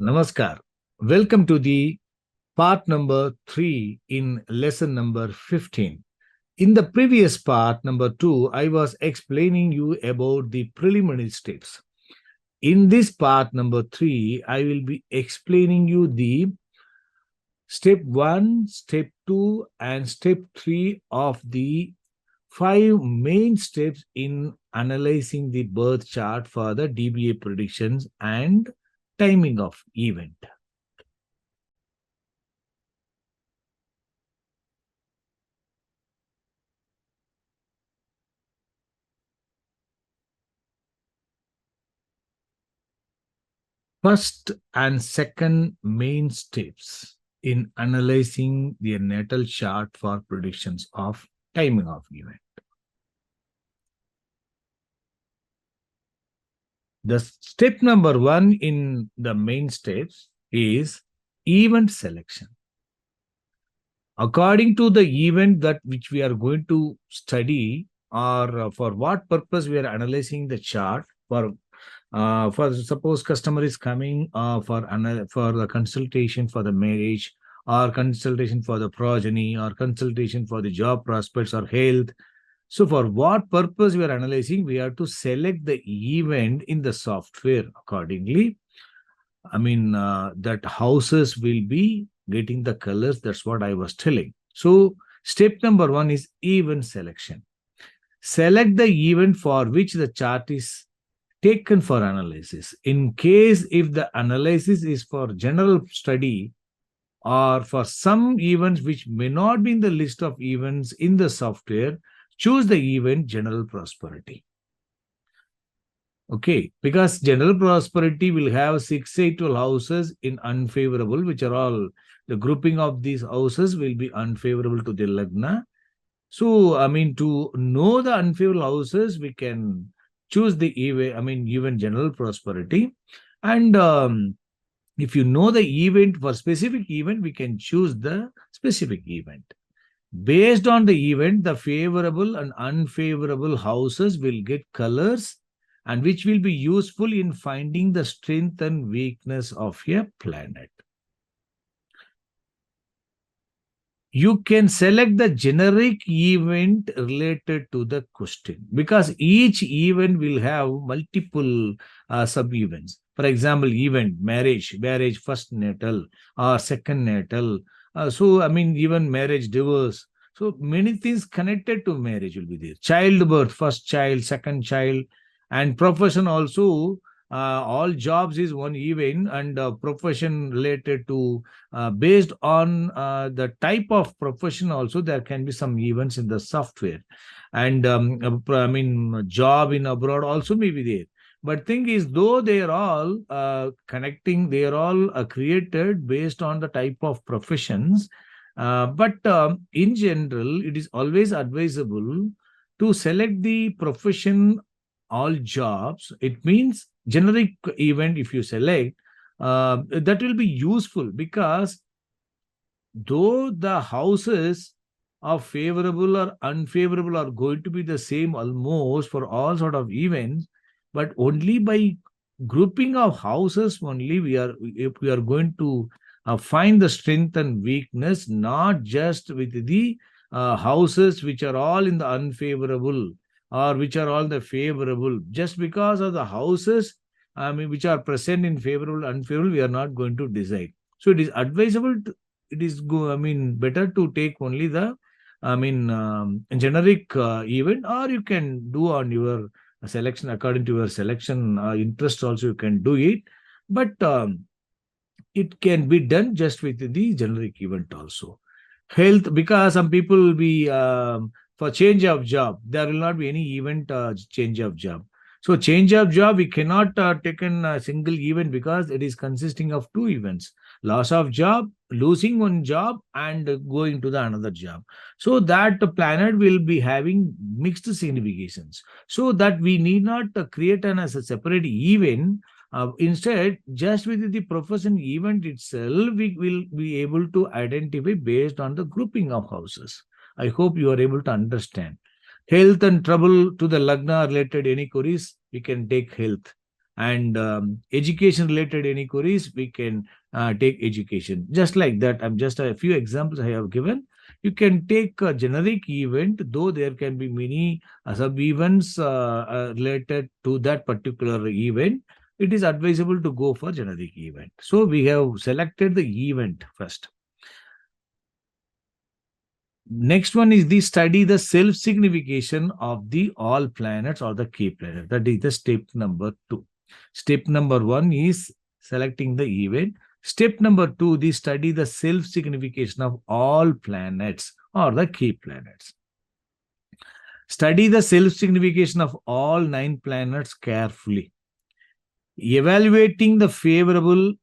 Namaskar. Welcome to the part number 3 in lesson number 15. In the previous part, number 2, I was explaining you about the preliminary steps. In this part number 3, I will be explaining you the step 1, step 2, and step 3 of the 5 main steps in analyzing the birth chart for the DBA predictions and timing of event. First and second main steps in analyzing the natal chart for predictions of timing of event. The step number 1 in the main steps is event selection. According to the event that which we are going to study, or for what purpose we are analyzing the chart, for suppose customer is coming for the consultation for the marriage, or consultation for the progeny, or consultation for the job prospects or health. So for what purpose we are analyzing, we have to select the event in the software accordingly. That houses will be getting the colors. That's what I was telling. So step number 1 is event selection. Select the event for which the chart is taken for analysis. In case if the analysis is for general study or for some events which may not be in the list of events in the software, choose the event general prosperity. Okay, because general prosperity will have 6, 8, 12 houses in unfavorable, which are all the grouping of these houses will be unfavorable to the Lagna. So, to know the unfavorable houses, we can choose the even general prosperity. And if you know the event for specific event, we can choose the specific event. Based on the event, the favorable and unfavorable houses will get colors, and which will be useful in finding the strength and weakness of a planet. You can select the generic event related to the question, because each event will have multiple sub-events. For example, event marriage first natal or second natal. Even marriage, divorce. So many things connected to marriage will be there. Childbirth, first child, second child, and profession also. All jobs is one event, and profession related to based on the type of profession also there can be some events in the software. And job in abroad also may be there. But thing is, though they are all connecting, they are all created based on the type of professions. But in general, it is always advisable to select the profession all jobs. It means generic event if you select, that will be useful, because though the houses are favorable or unfavorable are going to be the same almost for all sort of events, but only by grouping of houses only if we are going to find the strength and weakness, not just with the houses which are all in the unfavorable or which are all the favorable. Just because of the houses which are present in favorable, unfavorable, we are not going to decide. So it is advisable better to take only the generic event, or you can do on your selection according to your selection interest also, you can do it. But it can be done just with the generic event also. Health, because some people will be for change of job, there will not be any event change of job. So change of job, we cannot take in a single event, because it is consisting of 2 events: loss of job, losing one job, and going to the another job. So that planet will be having mixed significations, so that we need not create an as a separate event. Instead, just with the profession event itself, we will be able to identify based on the grouping of houses. I hope you are able to understand. Health and trouble to the Lagna related any queries, we can take health. and education related any queries, we can take education. Just like that, I'm just a few examples I have given. You can take a generic event, though there can be many sub events related to that particular event. It is advisable to go for generic event. So we have selected the event first. Next one is the study the self-signification of the all planets or the key planet. That is the step number 2. Step number 1 is selecting the event. Step number 2, the study the self-signification of all planets or the key planets. Study the self-signification of all 9 planets carefully, evaluating the favorable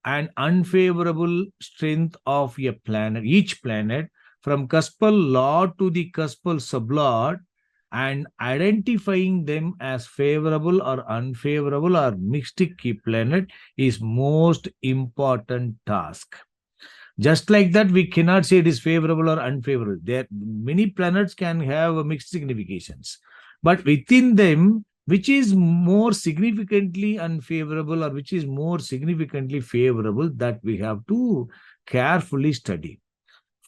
and unfavorable strength of a planet, each planet, from cuspal lord to the cuspal sublord, and identifying them as favorable or unfavorable or mixed key planet is most important task. Just like that, we cannot say it is favorable or unfavorable. There, many planets can have mixed significations, but within them, which is more significantly unfavorable or which is more significantly favorable, that we have to carefully study.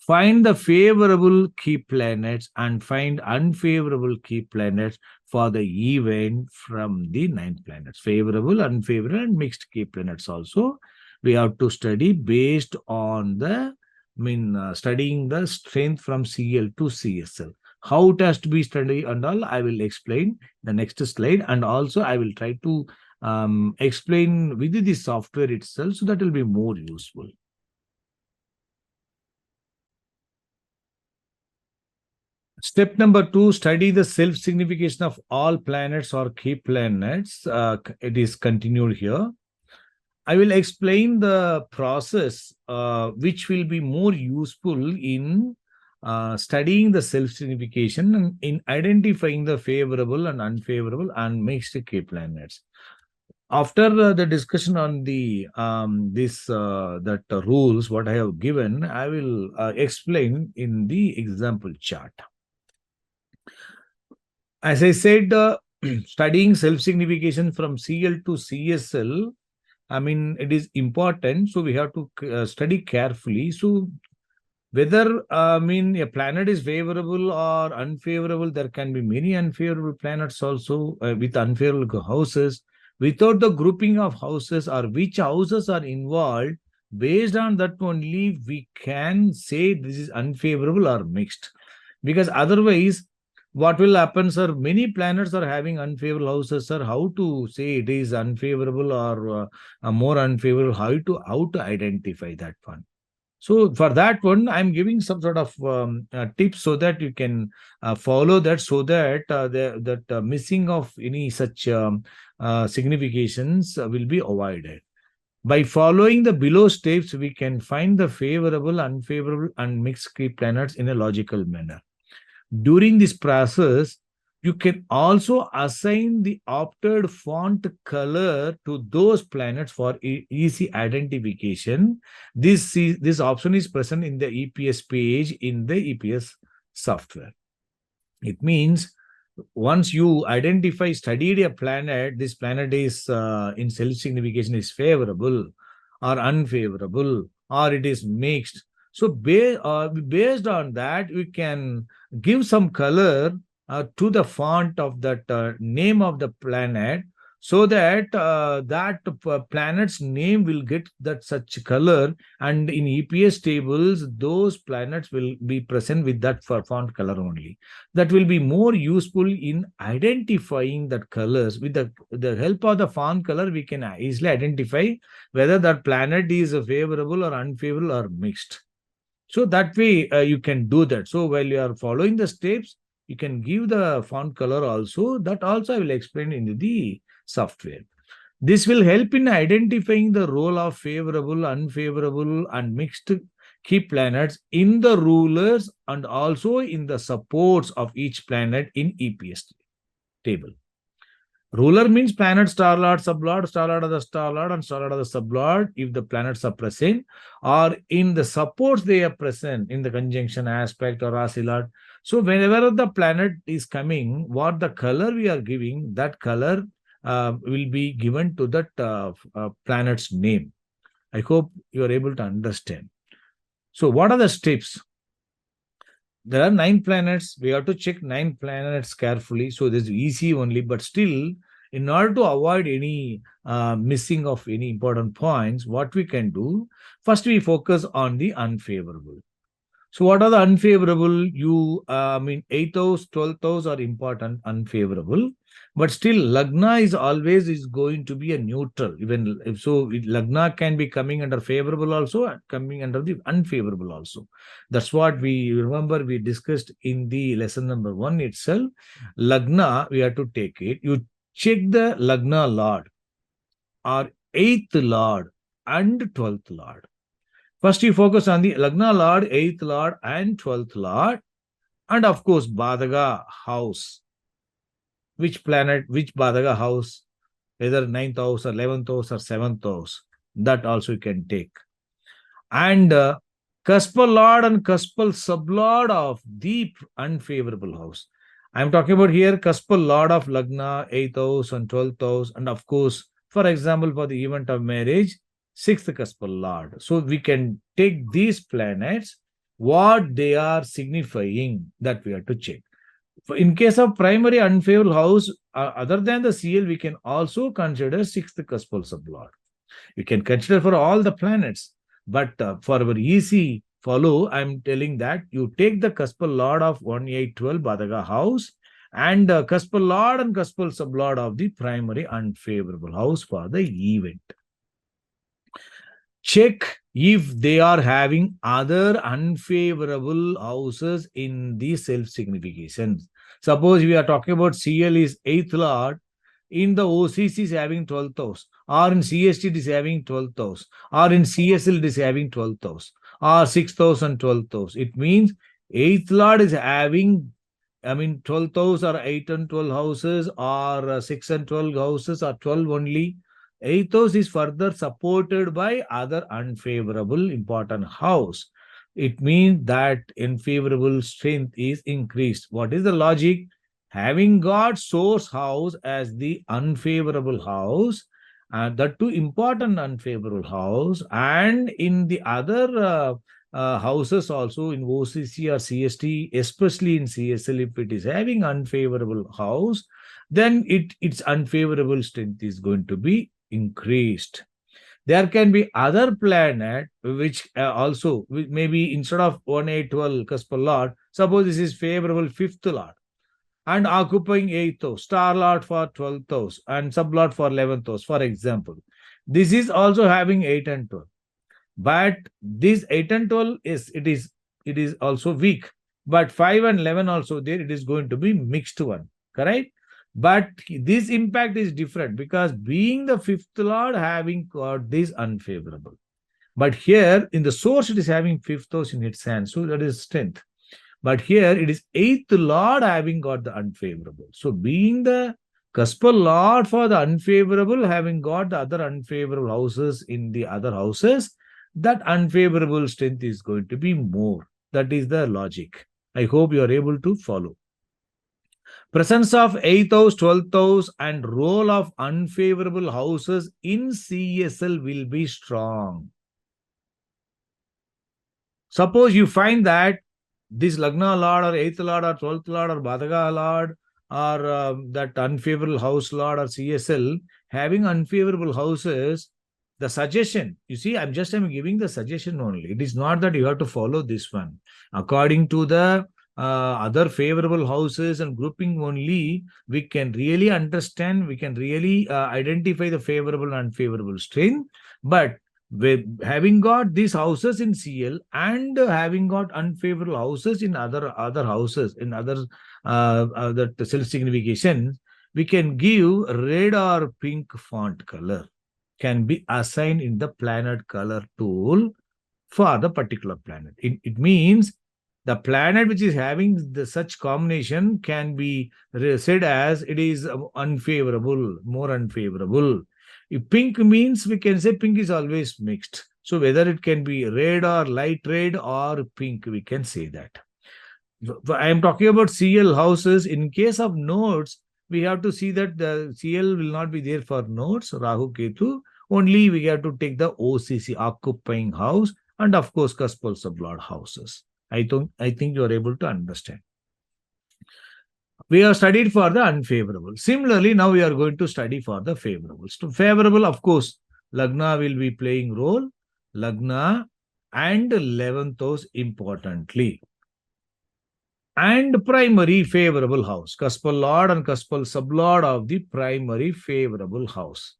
Find the favorable key planets and find unfavorable key planets for the event from the 9 planets. Favorable, unfavorable, and mixed key planets also we have to study based on the, studying the strength from CL to CSL. How it has to be studied and all, I will explain the next slide. And also, I will try to explain within the software itself, so that will be more useful. Step number 2, study the self-signification of all planets or key planets. It is continued here. I will explain the process which will be more useful in studying the self-signification and in identifying the favorable and unfavorable and mixed key planets. After the discussion on the rules, what I have given, I will explain in the example chart. As I said, studying self-signification from CL to CSL, it is important. So we have to study carefully. So whether, a planet is favorable or unfavorable, there can be many unfavorable planets also with unfavorable houses. Without the grouping of houses or which houses are involved, based on that only we can say this is unfavorable or mixed. Because otherwise, what will happen, sir? Many planets are having unfavorable houses, sir. How to say it is unfavorable or more unfavorable? How to identify that one? So for that one, I'm giving some sort of tips so that you can follow that, so that that missing of any such significations will be avoided. By following the below steps, we can find the favorable, unfavorable, and mixed key planets in a logical manner. During this process, you can also assign the opted font color to those planets for easy identification. This option is present in the EPS page in the EPS software. It means once you studied a planet, this planet is in self-signification is favorable or unfavorable, or it is mixed. So based on that, we can give some color to the font of that name of the planet, so that that planet's name will get that such color, and in EPS tables, those planets will be present with that font color only. That will be more useful in identifying that colors. With the help of the font color, we can easily identify whether that planet is favorable or unfavorable or mixed. So that way you can do that. So while you are following the steps, you can give the font color also. That also I will explain in the software. This will help in identifying the role of favorable, unfavorable, and mixed key planets in the rulers and also in the supports of each planet in EPS table. Ruler means planet, star lord, sublord, star lord of the star lord, and star lord of the sublord if the planets are present, or in the supports they are present in the conjunction, aspect, or asilord. So whenever the planet is coming, what the color we are giving, that color will be given to that planet's name. I hope you are able to understand. So, what are the steps? There are 9 planets. We have to check 9 planets carefully. So, this is easy only, but still, in order to avoid any missing of any important points, what we can do, first we focus on the unfavorable. So, what are the unfavorable? I mean, 8th house, 12th house are important, unfavorable. But still, Lagna is always going to be a neutral. Even if so, Lagna can be coming under favorable also, and coming under the unfavorable also. That's what we remember we discussed in the lesson number 1 itself. Lagna, we have to take it. You check the Lagna Lord or 8th Lord and 12th Lord. First, you focus on the Lagna Lord, 8th Lord, and 12th Lord. And of course, Badaga house. Which planet, which Badaga house, either 9th house or 11th house or 7th house. That also you can take. And Cuspal Lord and Cuspal Sublord of the unfavorable house. I'm talking about here Cuspal Lord of Lagna, 8th house and 12th house. And of course, for example, for the event of marriage, 6th Cuspal Lord. So we can take these planets, what they are signifying, that we have to check. In case of primary unfavorable house, other than the CL, we can also consider 6th Cuspal Sublord. You can consider for all the planets. But for our easy follow, I'm telling that you take the Cuspal Lord of 1812 Badaga house and Cuspal Lord and Cuspal Sublord of the primary unfavorable house for the event. Check if they are having other unfavorable houses in the self-significations. Suppose we are talking about CL is 8th Lord, in the OCC is having 12th house, or in CST it is having 12th house, or in CSL it is having 12th house, or 6th house and 12th house. It means 8th Lord is having, 12th house or 8 and 12 houses, or 6 and 12 houses, or 12 only. 8th house is further supported by other unfavorable important house. It means that unfavorable strength is increased. What is the logic? Having got source house as the unfavorable house, and that too important unfavorable house, and in the other houses also in OCC or CST, especially in CSL, if it is having unfavorable house, then its unfavorable strength is going to be increased. There can be other planet which also maybe instead of 1812 Cuspal Lord, suppose this is favorable 5th Lord and occupying 8th house, star Lord for 12th house, and sublord for 11th house, for example. This is also having 8 and 12. But this 8 and 12 is also weak. But 5 and 11 also there, it is going to be mixed one, correct? But this impact is different because being the 5th Lord having got this unfavorable. But here in the source, it is having 5th house in its hand. So that is strength. But here it is 8th Lord having got the unfavorable. So being the Cuspal Lord for the unfavorable, having got the other unfavorable houses in the other houses, that unfavorable strength is going to be more. That is the logic. I hope you are able to follow. Presence of 8th house, 12th house, and role of unfavorable houses in CSL will be strong. Suppose you find that this Lagna Lord or 8th Lord or 12th Lord or Badaga Lord or that unfavorable house Lord or CSL having unfavorable houses, the suggestion, you see, I'm giving the suggestion only. It is not that you have to follow this one. According to the other favorable houses and grouping only, we can really understand, we can really identify the favorable and unfavorable strain. But with having got these houses in CL and having got unfavorable houses in other houses, in other that self-signification, we can give red or pink font color can be assigned in the planet color tool for the particular planet. It means the planet which is having such combination can be said as it is unfavorable, more unfavorable. If pink means, we can say pink is always mixed. So whether it can be red or light red or pink, we can say that. I am talking about CL houses. In case of nodes, we have to see that the CL will not be there for nodes, Rahu Ketu. Only we have to take the OCC, occupying house, and of course, cuspal sublord houses. I think you are able to understand. We have studied for the unfavorable. Similarly, now we are going to study for the favorable. So favorable, of course, Lagna will be playing role. Lagna and 11th house importantly. And primary favorable house. Cuspal lord and cuspal sublord of the primary favorable house.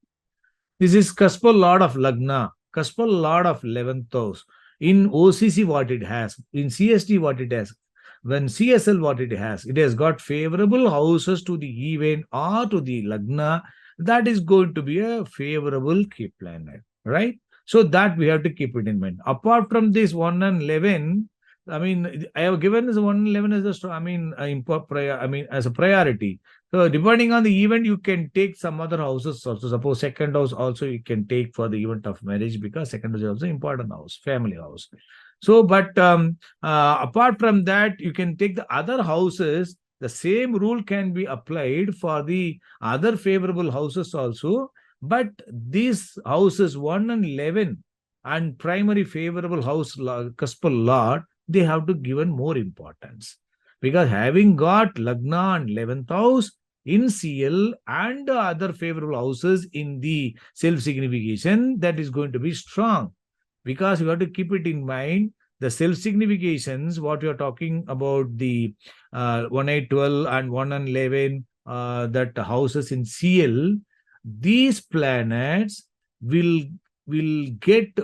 This is cuspal lord of Lagna, cuspal lord of 11th house. In OCC, what it has, in CST, what it has, when CSL, what it has got favorable houses to the event or to the Lagna. That is going to be a favorable key planet, right? So that we have to keep it in mind. Apart from this 1 and 11, I mean, I have given this 1 and 11 as a, as a priority. So depending on the event, you can take some other houses also. Suppose second house also you can take for the event of marriage, because second house is also important house, family house. So, but apart from that, you can take the other houses. The same rule can be applied for the other favorable houses also. But these houses 1 and 11 and primary favorable house cuspal lord, they have to given more importance, because having got Lagna and 11th house in CL and other favorable houses in the self-signification, that is going to be strong. Because you have to keep it in mind, the self-significations, what you are talking about, the 1, 8, 12 and 1 and 11, that houses in CL, these planets will get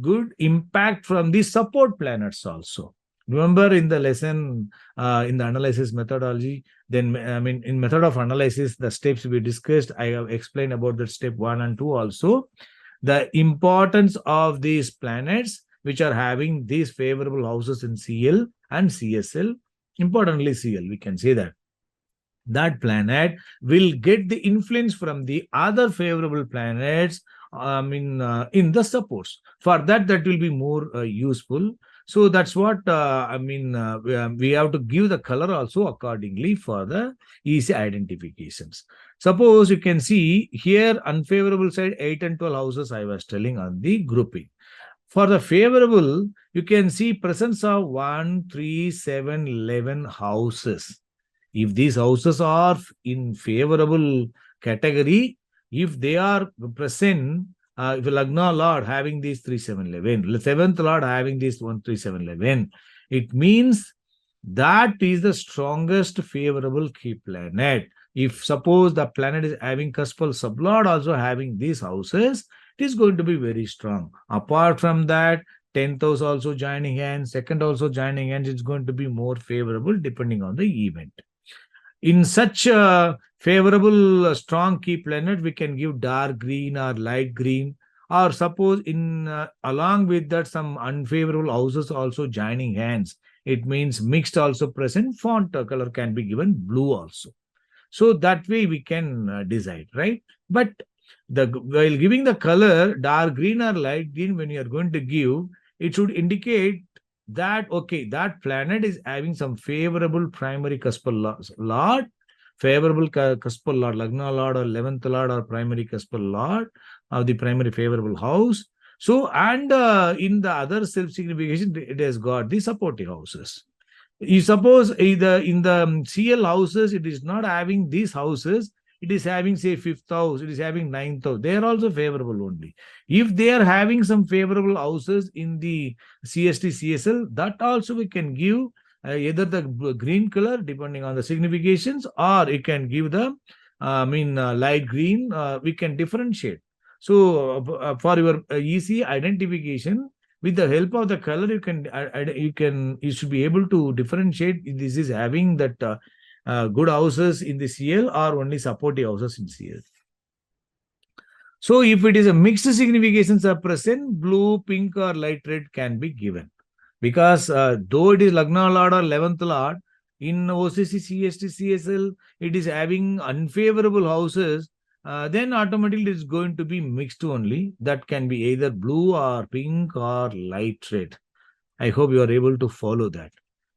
good impact from the support planets also. Remember in the lesson, in the analysis methodology, then in method of analysis, the steps we discussed, I have explained about the step 1 and 2 also. The importance of these planets which are having these favorable houses in CL and CSL, importantly CL, we can say that planet will get the influence from the other favorable planets in the supports. For that will be more useful. So that's what we have to give the color also accordingly for the easy identifications. Suppose you can see here unfavorable side 8 and 12 houses I was telling on the grouping. For the favorable, you can see presence of 1, 3, 7, 11 houses. If these houses are in favorable category, if they are present, if Lagna Lord having these 3, 7, 11, 7th Lord having this 1, 3, 7, 11, it means that is the strongest favorable key planet. If suppose the planet is having cuspal sublord also having these houses, it is going to be very strong. Apart from that, 10th house also joining hands, second also joining hands, it's going to be more favorable depending on the event. In such a favorable strong key planet, we can give dark green or light green, or suppose in along with that some unfavorable houses also joining hands, it means mixed also present, font color can be given blue also. So that way we can decide, right? But while giving the color dark green or light green, when you are going to give, it should indicate that okay, that planet is having some favorable primary cuspal lord, favorable cuspal lord, Lagna lord or 11th lord or primary cuspal lord of the primary favorable house. So, and in the other self-signification, it has got the supportive houses. You suppose either in the CL houses, it is not having these houses, it is having say 5th house, it is having 9th house. They are also favorable only. If they are having some favorable houses in the CST, CSL, that also we can give either the green color depending on the significations, or it can give the light green. We can differentiate. So for your easy identification, with the help of the color, you should be able to differentiate this is having that good houses in the CL or only supportive houses in CL. So if it is a mixed significations are present, blue, pink or light red can be given. Because though it is Lagna Lord or 11th Lord, in OCC, CST, CSL, it is having unfavorable houses, then automatically it is going to be mixed only. That can be either blue or pink or light red. I hope you are able to follow that.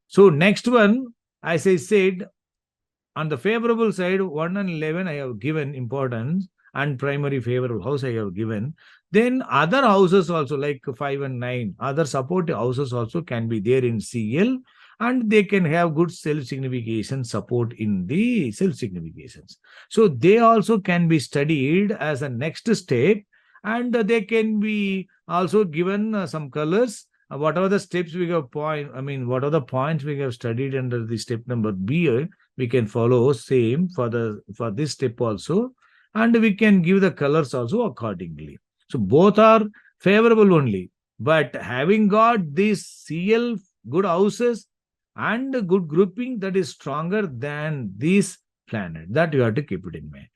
So next one, as I said, on the favorable side, 1 and 11 I have given importance, and primary favorable house I have given. Then other houses also, like 5 and 9, other supportive houses also can be there in CL, and they can have good self-signification support in the self-significations. So they also can be studied as a next step, and they can be also given some colors. Whatever the steps we have what are the points we have studied under the step number B, we can follow same for this step also, and we can give the colors also accordingly. So both are favorable only, but having got these CL good houses and good grouping, that is stronger than these planets. That you have to keep it in mind.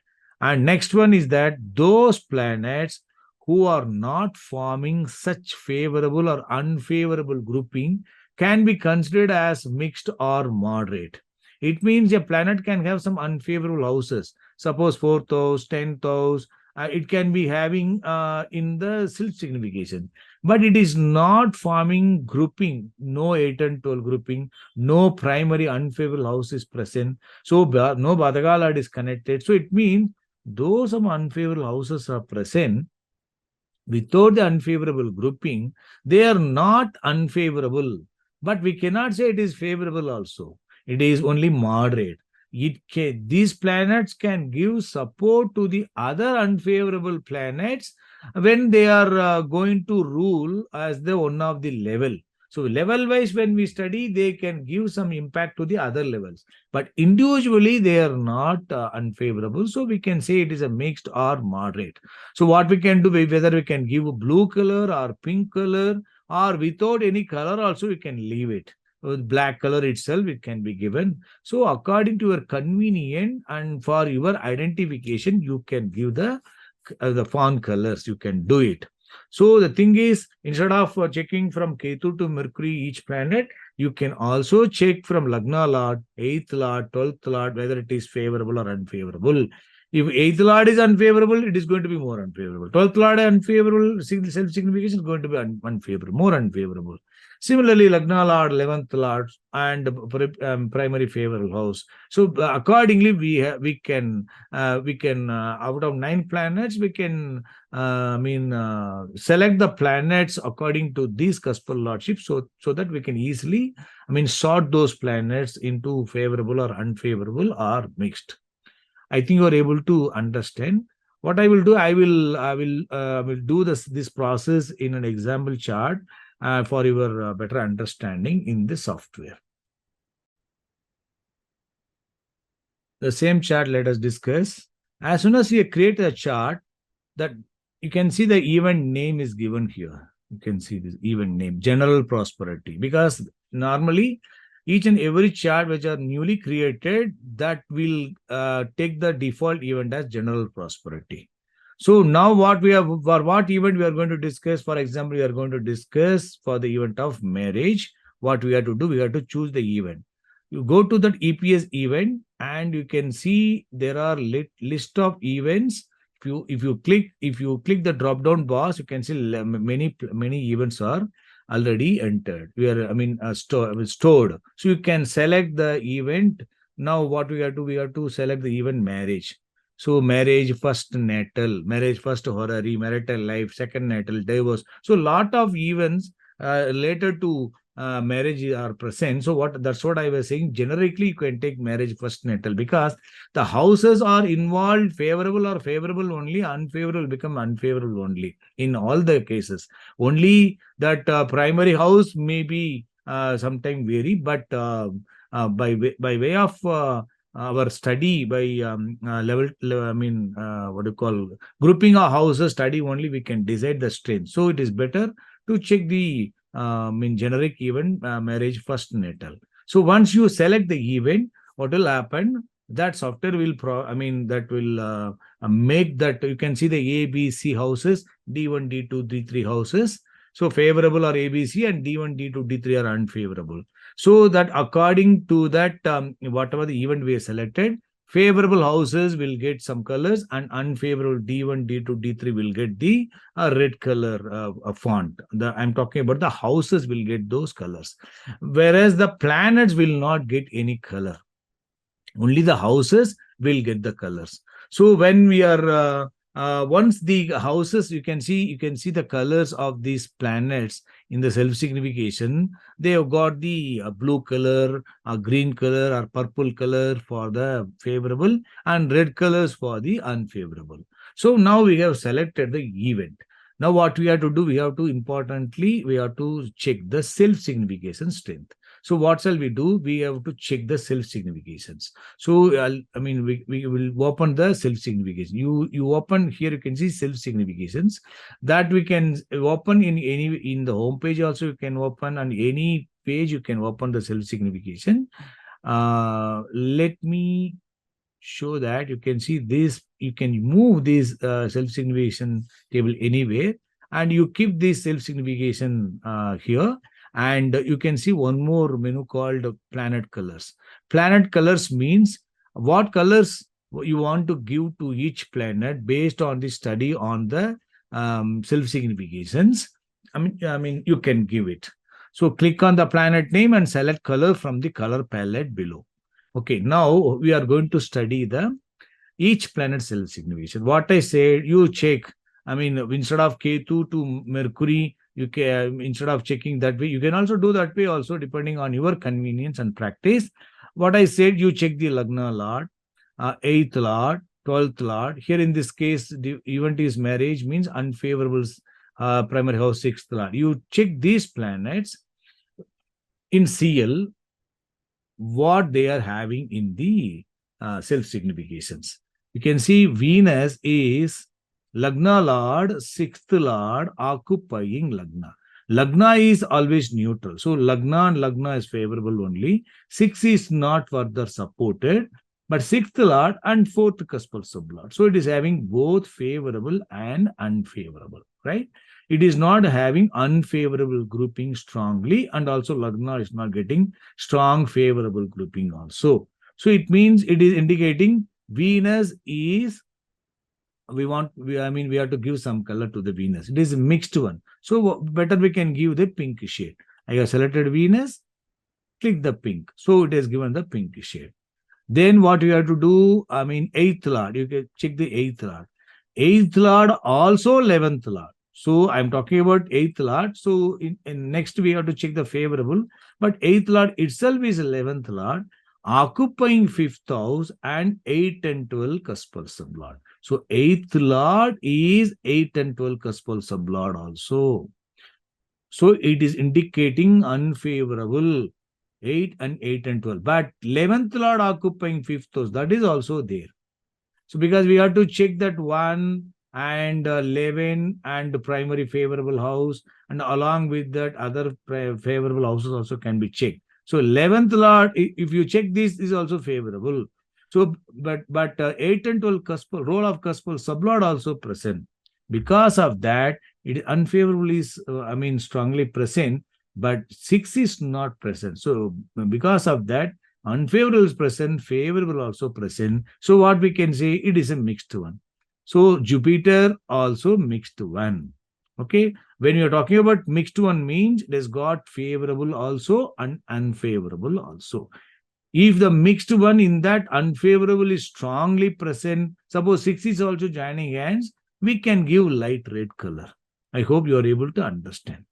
And next one is that those planets who are not forming such favorable or unfavorable grouping can be considered as mixed or moderate. It means a planet can have some unfavorable houses. Suppose 4th house, 10th house, it can be having in the self signification, but it is not forming grouping. No 8 and 12 grouping, no primary unfavorable house is present. So no Badagala is connected. So it means those some unfavorable houses are present without the unfavorable grouping, they are not unfavorable. But we cannot say it is favorable also. It is only moderate. These planets can give support to the other unfavorable planets when they are going to rule as the one of the level. So level wise, when we study, they can give some impact to the other levels. But individually, they are not unfavorable. So we can say it is a mixed or moderate. So what we can do, whether we can give a blue color or pink color, or without any color also we can leave it. With black color itself, it can be given. So according to your convenience and for your identification, you can give the font colors. You can do it. So the thing is, instead of checking from Ketu to Mercury, each planet, you can also check from Lagna Lord, 8th Lord, 12th Lord, whether it is favorable or unfavorable. If 8th Lord is unfavorable, it is going to be more unfavorable. 12th Lord unfavorable, self-signification is going to be unfavorable, more unfavorable. Similarly, Lagna Lord, 11th Lord, and primary favorable house. So accordingly, we can out of 9 planets, we can select the planets according to these cuspal lordships, so that we can easily sort those planets into favorable or unfavorable or mixed. I think you are able to understand. What I will do, I will do this process in an example chart for your better understanding in the software. The same chart let us discuss. As soon as you create a chart, that you can see the event name is given here. You can see this event name, general prosperity, because normally each and every chart which are newly created, that will take the default event as general prosperity. So now what we have, for what event we are going to discuss, for example, we are going to discuss for the event of marriage. What we have to do, we have to choose the event. You go to that EPS event and you can see there are list of events. If you click the drop down box, you can see many events are already entered. We are stored. So you can select the event. Now what we have to select the event marriage. So marriage first natal, marriage first horary, marital life, second natal, divorce. So lot of events related to marriage are present. So that's what I was saying. Generically, you can take marriage first natal, because the houses are involved, favorable or favorable only, unfavorable become unfavorable only in all the cases. Only that primary house may be sometime vary, but by way of our study, by what do you call, grouping of houses study only, we can decide the strength. So it is better to check the generic event marriage first natal. So once you select the event, what will happen? That software will make that you can see the A, B, C houses, D1, D2, D3 houses. So favorable are ABC, and D1, D2, D3 are unfavorable. So that according to that, whatever the event we have selected, favorable houses will get some colors, and unfavorable D1, D2, D3 will get the red color font. I'm talking about the houses will get those colors, whereas the planets will not get any color. Only the houses will get the colors. So when we are once the houses, you can see the colors of these planets in the self signification. They have got the blue color, green color, or purple color for the favorable, and red colors for the unfavorable. So now we have selected the event. Now what we have to do, we have to check the self signification strength. So what shall we do? We have to check the self significations. So we will open the self signification. You open here. You can see self significations that we can open in the home page. Also, you can open on any page. You can open the self signification. Let me show that. You can see this. You can move this self signification table anywhere, and you keep this self signification here. And you can see one more menu called planet colors. Planet colors means what colors you want to give to each planet based on the study on the self significations. I mean, you can give it. So click on the planet name and select color from the color palette below. Okay, now we are going to study the each planet self signification. What I said, you check. I mean, instead of Ketu to Mercury, you can, instead of checking that way, you can also do that way also, depending on your convenience and practice. What I said, you check the Lagna Lord, 8th Lord, 12th Lord. Here in this case, the event is marriage, means unfavorable primary house, 6th Lord. You check these planets in CL, what they are having in the self significations. You can see Venus is Lagna Lord, sixth Lord, occupying Lagna. Lagna is always neutral. So Lagna and Lagna is favorable only. Six is not further supported, but sixth Lord and fourth cuspal sublord. So it is having both favorable and unfavorable, right? It is not having unfavorable grouping strongly, and also Lagna is not getting strong favorable grouping also. So it means it is indicating Venus is, we have to give some color to the Venus. It is a mixed one. So better we can give the pink shade. I have selected Venus, click the pink. So it has given the pink shade. Then what you have to do, eighth Lord, you can check the eighth Lord. Eighth Lord, also 11th Lord. So I'm talking about eighth Lord. So in next we have to check the favorable. But eighth Lord itself is 11th Lord, occupying fifth house and 8 and 12 cuspal sublord. So eighth Lord is 8 and 12 cuspal sublord also. So it is indicating unfavorable 8 and 8 and 12. But 11th Lord occupying fifth house, that is also there. So because we have to check that 1 and 11 and primary favorable house, and along with that other favorable houses also can be checked. So 11th Lord, if you check this, is also favorable. So but 8 and 12 cuspal, role of cuspal sublord also present. Because of that, it is unfavorable is strongly present, but 6 is not present. So because of that, unfavorable is present, favorable also present. So what we can say, it is a mixed one. So Jupiter also mixed one. Okay. When you are talking about mixed one, means it has got favorable also and unfavorable also. If the mixed one in that unfavorable is strongly present, suppose 6 is also joining hands, we can give light red color. I hope you are able to understand.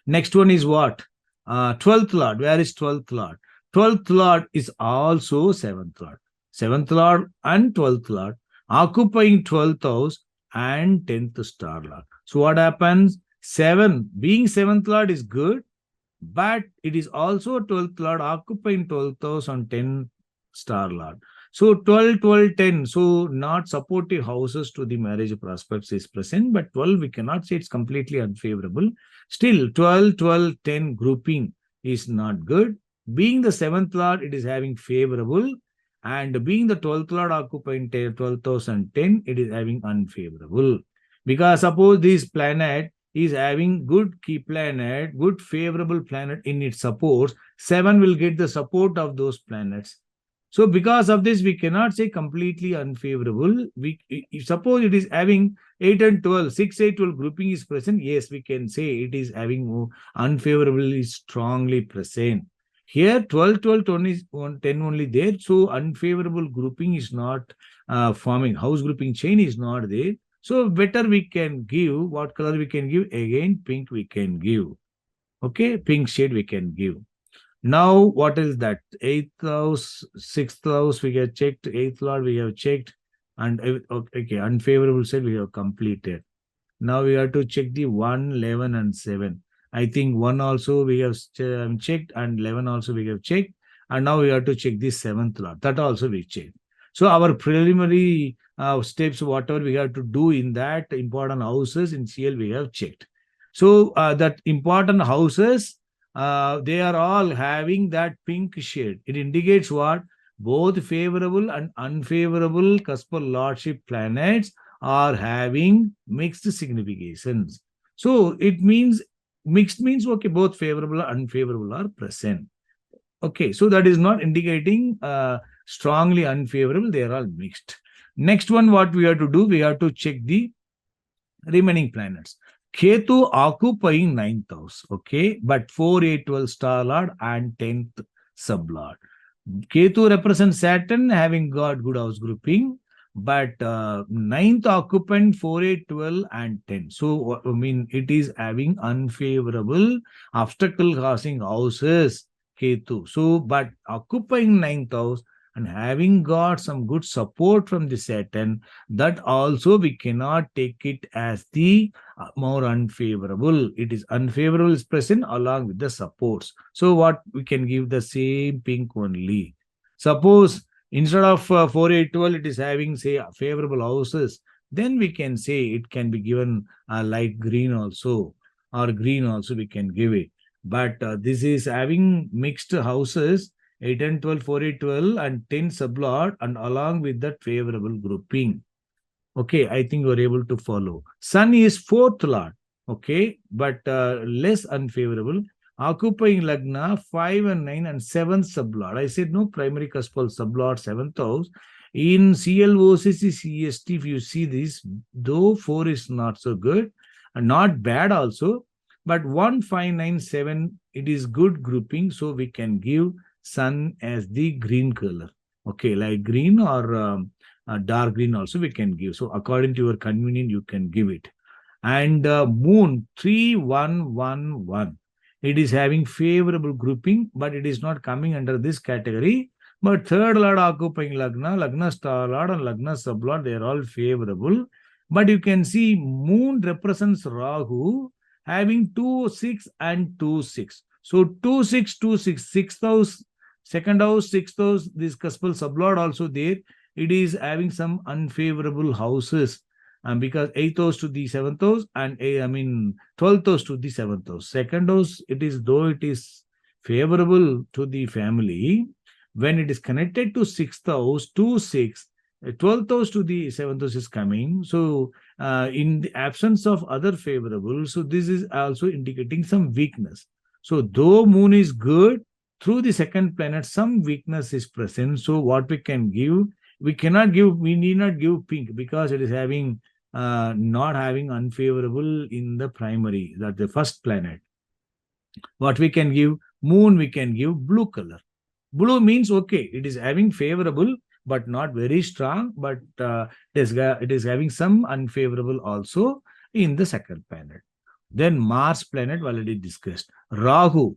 Next one is what? 12th Lord. Where is 12th Lord? 12th Lord is also 7th Lord. 7th Lord and 12th Lord occupying 12th house and 10th star Lord. So what happens? 7, being 7th Lord is good, but it is also 12th Lord occupying 12th house and 10th star Lord. So 12, 12, 10. So not supportive houses to the marriage prospects is present, but 12 we cannot say it's completely unfavorable. Still 12, 12, 10 grouping is not good. Being the 7th Lord, it is having favorable, and being the 12th Lord occupying 12th house and 10, it is having unfavorable. Because suppose this planet is having good key planet, good favorable planet in its supports, 7 will get the support of those planets. So because of this, we cannot say completely unfavorable. If suppose it is having 8 and 12, 6, 8, 12 grouping is present, yes, we can say it is having unfavorably strongly present. Here 12, 12, 20, 10 only there. So unfavorable grouping is not forming. House grouping chain is not there. So better we can give. What color we can give? Again, pink we can give. Okay, pink shade we can give. Now, what is that? Eighth house, sixth house, we have checked. Eighth lord, we have checked. And okay, unfavorable side, we have completed. Now we have to check the 1, 11, and 7. I think 1 also we have checked, and 11 also we have checked. And now we have to check the 7th lot. That also we checked. So our preliminary steps, whatever we have to do in that important houses in CL, we have checked. So that important houses, they are all having that pink shade. It indicates what? Both favorable and unfavorable cuspal lordship planets are having mixed significations. So it means mixed means okay, both favorable and unfavorable are present. Okay, so that is not indicating strongly unfavorable, they are all mixed. Next one, what we have to do, we have to check the remaining planets. Ketu occupying 9th house, okay, but 4, 8, 12 star lord and 10th sublord. Ketu represents Saturn having got good house grouping, but ninth occupant 4, 8, 12, and 10. So, I mean, it is having unfavorable obstacle causing houses, Ketu. So, but occupying ninth house and having got some good support from the Saturn, that also we cannot take it as the more unfavorable. It is unfavorable is present along with the supports. So what we can give the same pink only. Suppose instead of 4, 8, 12, it is having say favorable houses, then we can say it can be given light green also, or green also we can give it. But this is having mixed houses, 8 and 12, 4, 8, 12, and 10 sublot, and along with that favorable grouping. Okay, I think you're able to follow. Sun is fourth lord, okay, but less unfavorable. Occupying Lagna, 5 and 9 and 7th sublord. I said no primary cuspal sublord, 7th house. In CLOCC CST, if you see this, though 4 is not so good, and not bad also, but 1, 5, 9, 7, it is good grouping, so we can give Sun as the green color. Okay, like green or dark green also we can give. So according to your convenience, you can give it. And moon 3111. It is having favorable grouping, but it is not coming under this category. But third lord occupying Lagna, Lagna star lord and Lagna sublord, they are all favorable. But you can see moon represents Rahu having 2, 6 and 2, 6. So 2, 6, 2, 6, sixth house, second house, sixth house, this cuspal sublord also there. It is having some unfavorable houses, because 8th house to the 7th house, and 12th house to the 7th house. Second house, it is though it is favorable to the family, when it is connected to 6th house, 2, 6, 12th house to the 7th house is coming. So in the absence of other favorable, so this is also indicating some weakness. So though moon is good, through the second planet, some weakness is present. So what we can give, we need not give pink, because it is having not having unfavorable in the primary, that the first planet. What we can give, moon we can give blue color. Blue means okay, it is having favorable but not very strong, but it is having some unfavorable also in the second planet. Then Mars planet already discussed. Rahu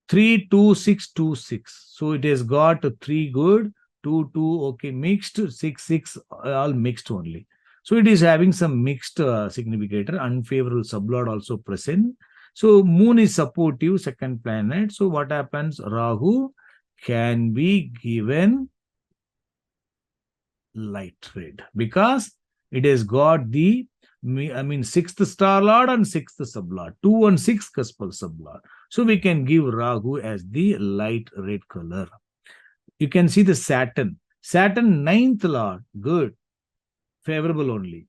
3, 2, 6, 2, 6. So it has got 3 good, 2, 2, okay, mixed, 6, 6, all mixed only. So it is having some mixed significator, unfavorable sublord also present. So moon is supportive, second planet. So what happens? Rahu can be given light red, because it has got the sixth star lord and sixth sublord, 2 and 6 cuspal sublord. So we can give Rahu as the light red color. You can see the Saturn. Saturn, ninth lord, good, favorable only.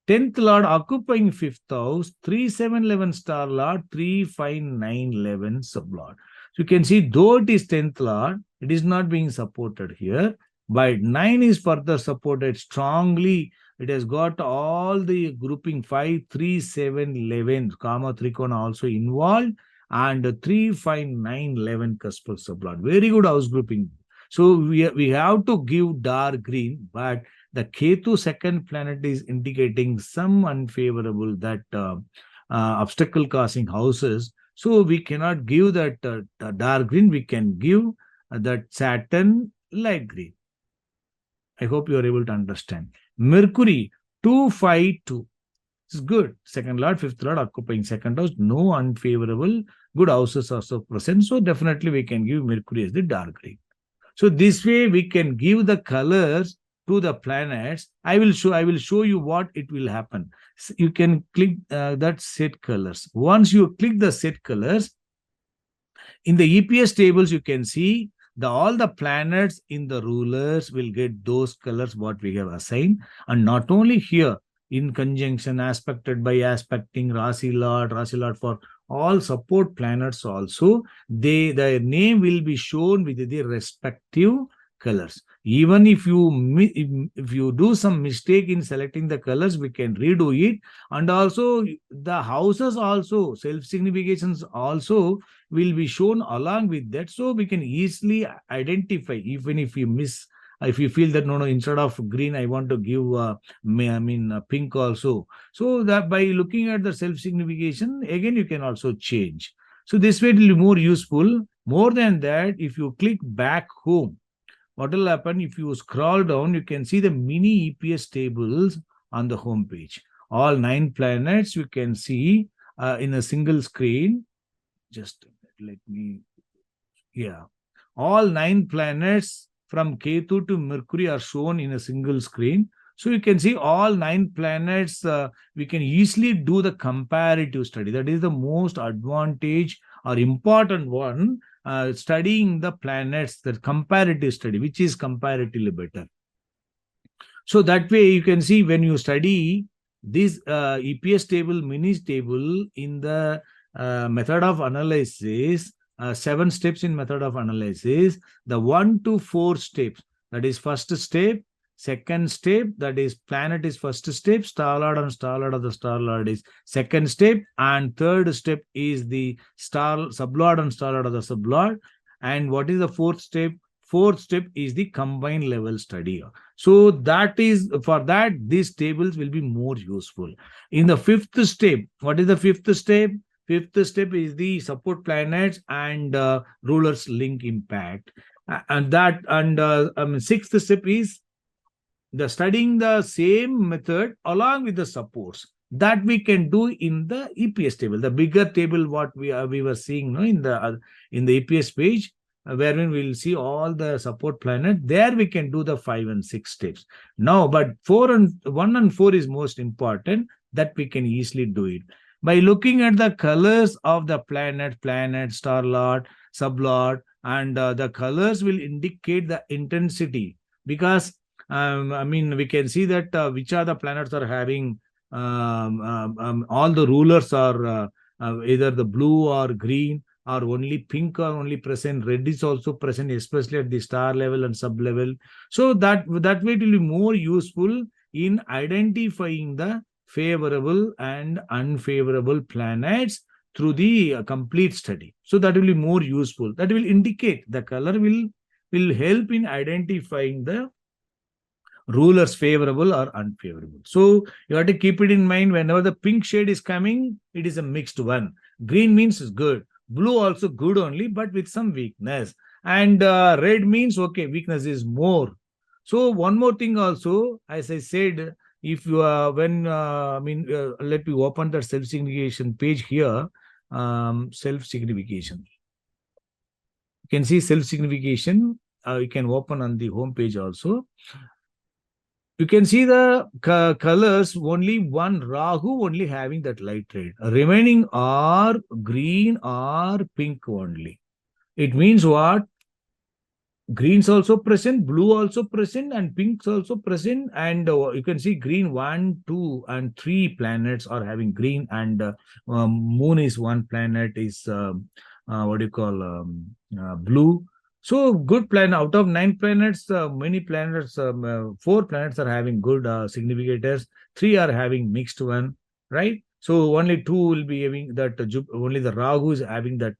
10th lord occupying 5th house, 3, 7, 11 star lord, 3, 5, 9, 11 sublord. So you can see, though it is 10th lord, it is not being supported here, but 9 is further supported strongly. It has got all the grouping 5, 3, 7, 11, comma, trikona also involved, and 3, 5, 9, 11 cuspal sublot. Very good house grouping. So we have to give dark green, but the Ketu second planet is indicating some unfavorable that obstacle causing houses. So we cannot give that dark green. We can give that Saturn light green. I hope you are able to understand. Mercury 252. It's good. Second lord, fifth lord occupying second house. No unfavorable. Good houses also present. So definitely we can give Mercury as the dark green. So this way we can give the colors to the planets. I will show you what it will happen. You can click that set colors. Once you click the set colors, in the EPS tables, you can see all the planets in the rulers will get those colors what we have assigned. And not only here, in conjunction, aspected by aspecting, Rasi Lord for all support planets also, their name will be shown with the respective colors. Even if you do some mistake in selecting the colors, we can redo it. And also the houses also, self-significations also will be shown along with that, so we can easily identify. Even if you miss, if you feel that no, instead of green I want to give pink also, so that by looking at the self signification again you can also change. So this way it will be more useful. More than that, if you click back home, what will happen? If you scroll down, you can see the mini EPS tables on the home page. All 9 planets you can see in a single screen. Just let me, yeah. All 9 planets from Ketu to Mercury are shown in a single screen. So you can see all 9 planets. We can easily do the comparative study. That is the most advantage or important one. Studying the planets, the comparative study, which is comparatively better. So that way you can see when you study this EPS table, mini table in the method of analysis, 7 steps in method of analysis, the 1 to 4 steps, that is first step, second step, that is planet is first step, star lord and star lord of the star lord is second step, and third step is the star sublord and star lord of the sublord. And what is the fourth step? Fourth step is the combined level study. So that is, for that these tables will be more useful. In the fifth step, what is the fifth step? Fifth step is the support planets and rulers link impact. Sixth step is the studying the same method along with the supports that we can do in the EPS table, the bigger table what we were seeing, no, in the EPS page, wherein we will see all the support planet. There we can do the 5 and 6 steps. Now, but 1 and 4 is most important, that we can easily do it by looking at the colors of the planet, star lord, sublord, and the colors will indicate the intensity. Because we can see that which are the planets are having all the rulers are either the blue or green, or only pink or only present. Red is also present, especially at the star level and sub level. So that way it will be more useful in identifying the favorable and unfavorable planets through the complete study. So that will be more useful. That will indicate, the color will help in identifying the rulers favorable or unfavorable. So you have to keep it in mind. Whenever the pink shade is coming, it is a mixed one. Green means is good. Blue also good only, but with some weakness. And red means, okay, weakness is more. So one more thing also, as I said, if you let me open the self-signification page here. Self-signification. You can see self-signification. You can open on the home page also. You can see the colors, only one Rahu only having that light red. Remaining are green or pink only. It means what? Greens also present, blue also present, and pinks also present. And you can see green 1, 2, and 3 planets are having green, and moon is one planet is blue. So good planet. Out of 9 planets, many planets, 4 planets are having good significators. 3 are having mixed one, right? So only two will be having that, only the Rahu is having that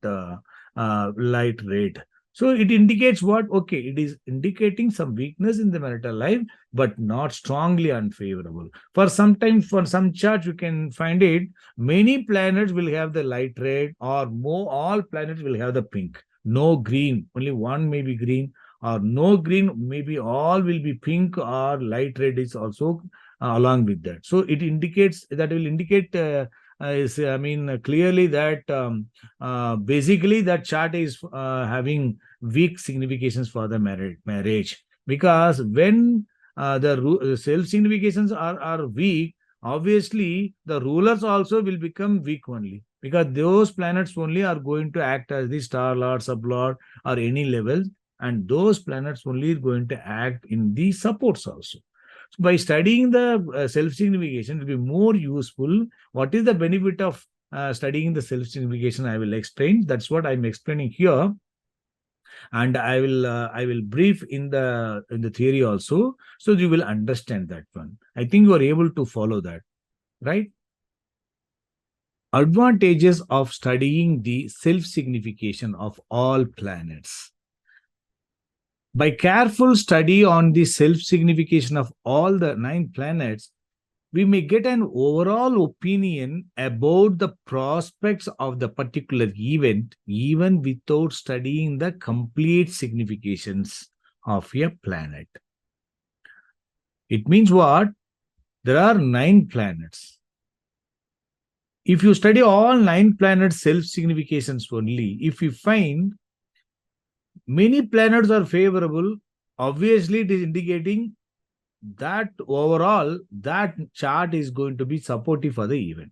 light red. So it indicates what? Okay, it is indicating some weakness in the marital life, but not strongly unfavorable. For sometimes, for some charts, you can find it, many planets will have the light red, or more, all planets will have the pink. No green, only one may be green, or no green, maybe all will be pink, or light red is also along with that. So it indicates, that will indicate is, I mean, clearly that basically that chart is having weak significations for the marriage, because when the self significations are weak, obviously the rulers also will become weak only, because those planets only are going to act as the star lord, sub lord, or any levels, and those planets only are going to act in the supports also. So by studying the self-signification, it will be more useful. What is the benefit of studying the self-signification? I will explain. That's what I'm explaining here, and I will brief in the theory also, so you will understand that one. I think you are able to follow that, right? Advantages of studying the self-signification of all planets. By careful study on the self-signification of all the 9 planets, we may get an overall opinion about the prospects of the particular event, even without studying the complete significations of a planet. It means what? There are 9 planets. If you study all 9 planets' self significations only, if you find many planets are favorable, obviously it is indicating that overall that chart is going to be supportive for the event.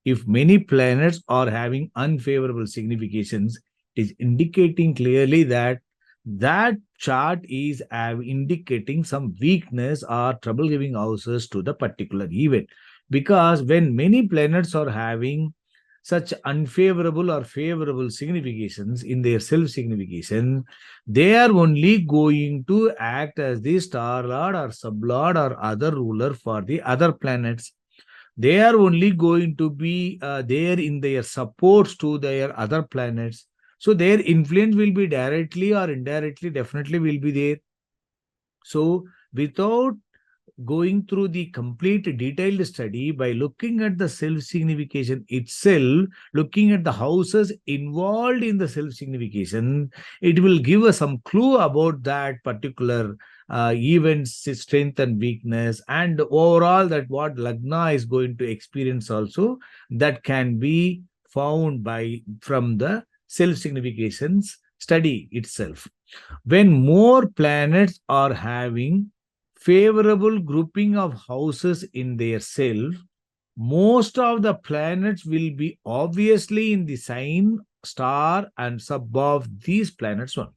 If many planets are having unfavorable significations, it is indicating clearly that that chart is indicating some weakness or trouble giving houses to the particular event. Because when many planets are having such unfavorable or favorable significations in their self signification, they are only going to act as the star lord or sub lord or other ruler for the other planets. They are only going to be there in their supports to their other planets. So their influence will be directly or indirectly, definitely will be there. So without going through the complete detailed study, by looking at the self signification itself, looking at the houses involved in the self signification, it will give us some clue about that particular event's strength and weakness, and overall that what Lagna is going to experience also, that can be found by from the self significations study itself. When more planets are having favorable grouping of houses in their self, most of the planets will be obviously in the sign, star, and sub of these planets one,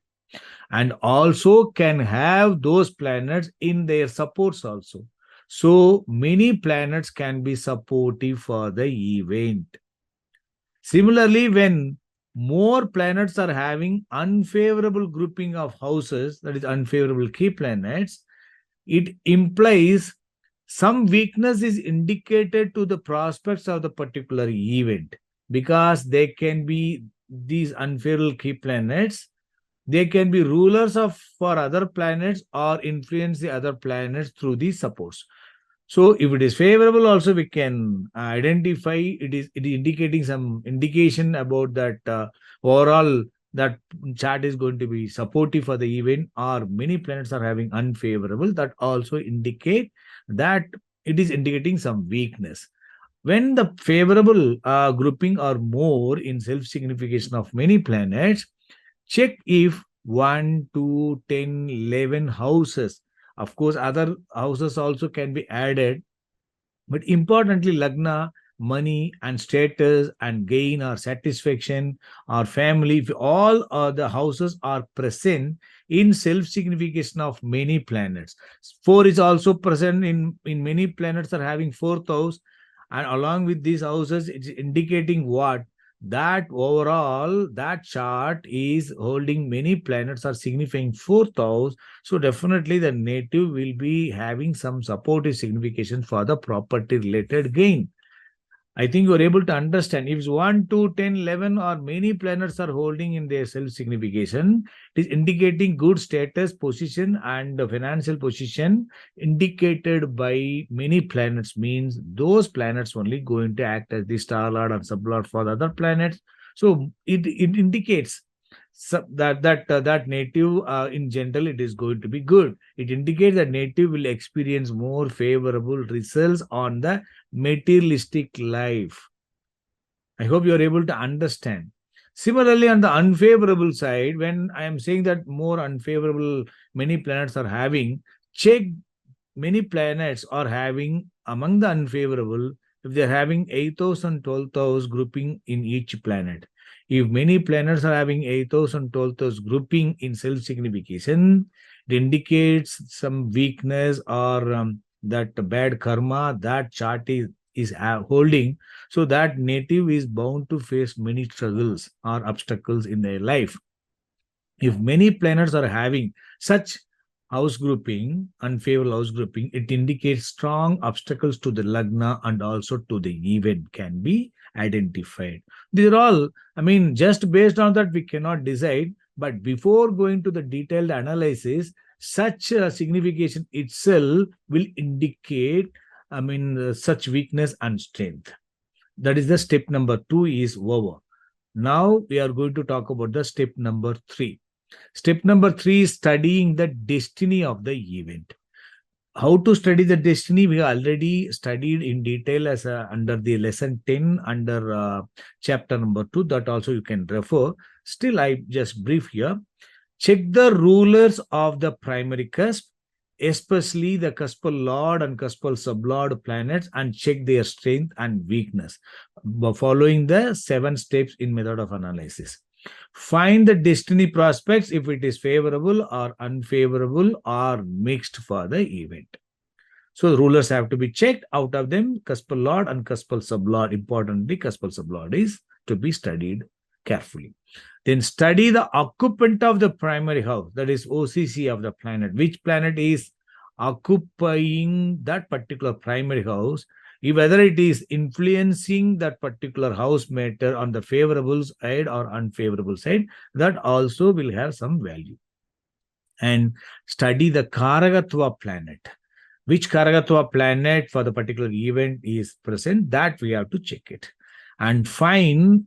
and also can have those planets in their supports also. So many planets can be supportive for the event. Similarly, when more planets are having unfavorable grouping of houses, that is unfavorable key planets, it implies some weakness is indicated to the prospects of the particular event, because they can be these unfavorable key planets, they can be rulers of for other planets or influence the other planets through these supports. So if it is favorable, also we can identify it is indicating some indication about that overall that chart is going to be supportive for the event, or many planets are having unfavorable, that also indicate that it is indicating some weakness. When the favorable grouping are more in self signification of many planets, check if 1, 2, 10, 11 houses. Of course, other houses also can be added, but importantly, Lagna, money and status and gain or satisfaction or family, if all the houses are present in self signification of many planets. 4 is also present in many planets are having 4th house. And along with these houses, it's indicating what? That overall, that chart is holding many planets are signifying 4th house. So definitely the native will be having some supportive signification for the property related gain. I think you're able to understand. If 1, 2, 10, 11 or many planets are holding in their self-signification, it is indicating good status, position, and financial position indicated by many planets means those planets only going to act as the star lord and sublord for the other planets. So it indicates that native in general it is going to be good. It indicates that native will experience more favorable results on the materialistic life. I hope you are able to understand. Similarly, on the unfavorable side, when I am saying that more unfavorable many planets are having, check many planets are having among the unfavorable, if they're having 8,000, 12,000 grouping in each planet. If many planets are having 8,000, 12,000 grouping in self-signification, it indicates some weakness or that bad karma that chart is holding. So that native is bound to face many struggles or obstacles in their life. If many planets are having such house grouping, unfavorable house grouping, it indicates strong obstacles to the lagna and also to the event can be identified. These are all, I mean, just based on that, we cannot decide. But before going to the detailed analysis, such signification itself will indicate, I mean, such weakness and strength. That is the step number 2 is over. Now we are going to talk about the step number 3. Step number 3 is studying the destiny of the event. How to study the destiny? We already studied in detail as under the lesson 10 under chapter number 2. That also you can refer. Still, I just brief here. Check the rulers of the primary cusp, especially the cuspal lord and cuspal sublord planets, and check their strength and weakness following the 7 steps in method of analysis. Find the destiny prospects if it is favorable or unfavorable or mixed for the event. So the rulers have to be checked. Out of them, cuspal lord and cuspal sublord. Importantly, cuspal sublord is to be studied carefully. Then study the occupant of the primary house, that is OCC of the planet. Which planet is occupying that particular primary house, whether it is influencing that particular house matter on the favorable side or unfavorable side, that also will have some value. And study the Karagatva planet. Which Karagatva planet for the particular event is present, that we have to check it. And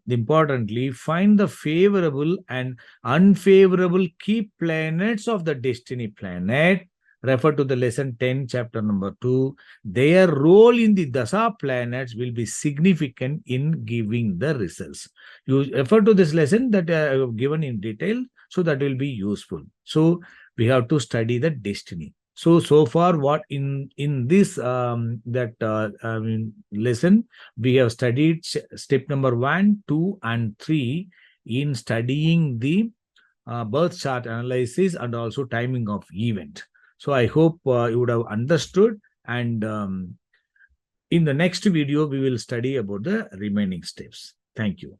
importantly, find the favorable and unfavorable key planets of the destiny planet. Refer to the lesson 10, chapter number 2. Their role in the Dasa planets will be significant in giving the results. You refer to this lesson that I have given in detail, so that will be useful. So we have to study the destiny. So far, what in this lesson, we have studied step number 1, 2, and 3 in studying the birth chart analysis and also timing of event. So I hope you would have understood. And in the next video, we will study about the remaining steps. Thank you.